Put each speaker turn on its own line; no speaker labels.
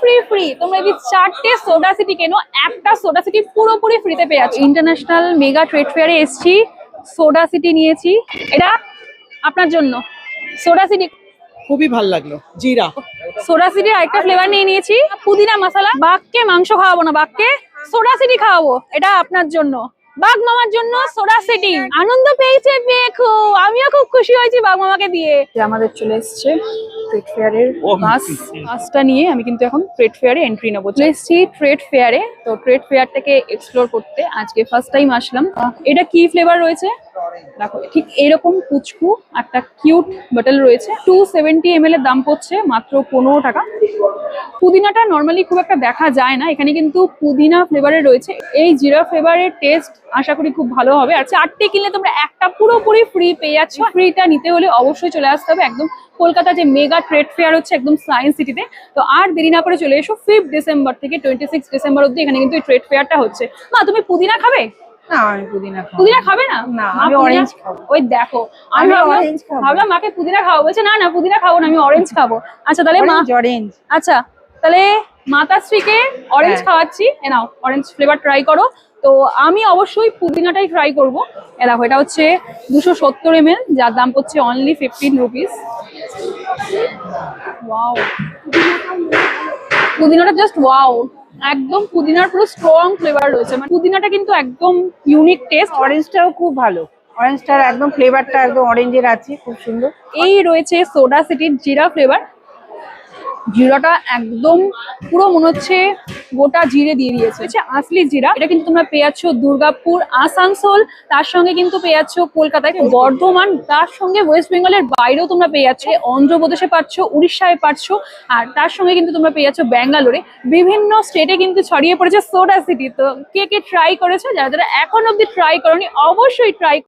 Free free. তোমরা যদি 4টে soda city কেনো, একটা সোডা সিটি পুরোপুরি ফ্রিতে পেয়ে যাচ্ছ। ইন্টারন্যাশনাল মেগা ট্রেড ফেয়ারে এসেছি, সোডা সিটি নিয়েছি, এটা আপনার জন্য। সোডা সিটি
খুবই ভালো লাগলো। জিরা
সোডা সিটির আরেকটা ফ্লেভার নিয়ে নিয়েছি, পুদিনা মশলা। বাঘকে মাংস খাওয়াবো না, বাঘকে সোডা সিটি খাওয়াবো, এটা আপনার জন্য। বাঘ মামার জন্য সোডা সিটি। আনন্দ পেয়েছে পেয়ে খুব, আমিও খুব খুশি হয়েছি বাঘ মামাকে দিয়ে। আমাদের চলে এসছে ট্রেড ফেয়ারের বাসটা নিয়ে আমি কিন্তু এখন ট্রেড ফেয়ারে এন্ট্রি নেবো। চলে এসছি ট্রেড ফেয়ারে, তো ট্রেড ফেয়ারটাকে এক্সপ্লোর করতে আজকে ফার্স্ট টাইম আসলাম। এটা কি ফ্লেভার রয়েছে দেখো, ঠিক এরকম পুচকু একটা কিউট বটল রয়েছে। 270 ml এর দাম পড়ছে মাত্র 15 টাকা। পুদিনাটা নর্মালি খুব একটা দেখা যায় না, এখানে কিন্তু পুদিনা ফ্লেভারের রয়েছে। এই জিরা ফ্লেভারের টেস্ট আশা করি খুব ভালো হবে। আর 4টে কিনলে তোমরা একটা পুরোপুরি ফ্রি পেয়ে যাচ্ছ। ফ্রিটা নিতে হলে অবশ্যই চলে আসতে হবে একদম কলকাতা যে মেগা ট্রেড ফেয়ার হচ্ছে একদম সায়েন্স সিটিতে। তো আর দেরি না করে চলে এসো, 5 ডিসেম্বর থেকে 26 ডিসেম্বর অব্দি এখানে কিন্তু এই ট্রেড ফেয়ারটা হচ্ছে। মা তুমি পুদিনা খাবে?
না আমি পুদিনা খাবো।
পুদিনা খাবে না?
না আমি অরেঞ্জ খাবো।
ওই দেখো, আমি
অরেঞ্জ খাবো।
ভাবলাম মাকে পুদিনা খাবো, বলছে না না পুদিনা খাবো না, আমি অরেঞ্জ খাবো। আচ্ছা তাহলে মা
অরেঞ্জ।
আচ্ছা তাহলে মাতাশ্রীকে অরেঞ্জ খাওয়াচ্ছি, এ নাও অরেঞ্জ ফ্লেভার ট্রাই করো। তো আমি অবশ্যই পুদিনাটাই ট্রাই করবো। এ দেখো, এটা হচ্ছে 270 ml, যার দাম পড়ছে অনলি 15 রুপিস। ওয়াও, পুদিনাটা জাস্ট ওয়াও, একদম পুদিনার পুরো স্ট্রং ফ্লেভার রয়েছে। মানে পুদিনাটা কিন্তু একদম ইউনিক টেস্ট।
অরেঞ্জটাও খুব ভালো, অরেঞ্জটার একদম ফ্লেভারটা একদম অরেঞ্জের আছে, খুব সুন্দর।
এই রয়েছে সোডা সিটির জিরা ফ্লেভার। জিরাটা একদম পুরো মনে হচ্ছে গোটা জিরে দিয়ে দিয়েছে, আসলি জিরা। এটা কিন্তু তোমরা পেয়ে যাচ্ছ দুর্গাপুর, আসানসোল, তার সঙ্গে কিন্তু পেয়ে যাচ্ছ কলকাতায়, বর্ধমান, তার সঙ্গে ওয়েস্ট বেঙ্গলের বাইরেও তোমরা পেয়ে যাচ্ছ। অন্ধ্রপ্রদেশে পাচ্ছ, উড়িষ্যায় পাচ্ছ, আর তার সঙ্গে কিন্তু তোমরা পেয়ে যাচ্ছ ব্যাঙ্গালোরে। বিভিন্ন স্টেটে কিন্তু ছড়িয়ে পড়েছে সোডা সিটি। তো কে কে ট্রাই করেছো? যারা যারা এখন অব্দি ট্রাই করোনি অবশ্যই ট্রাই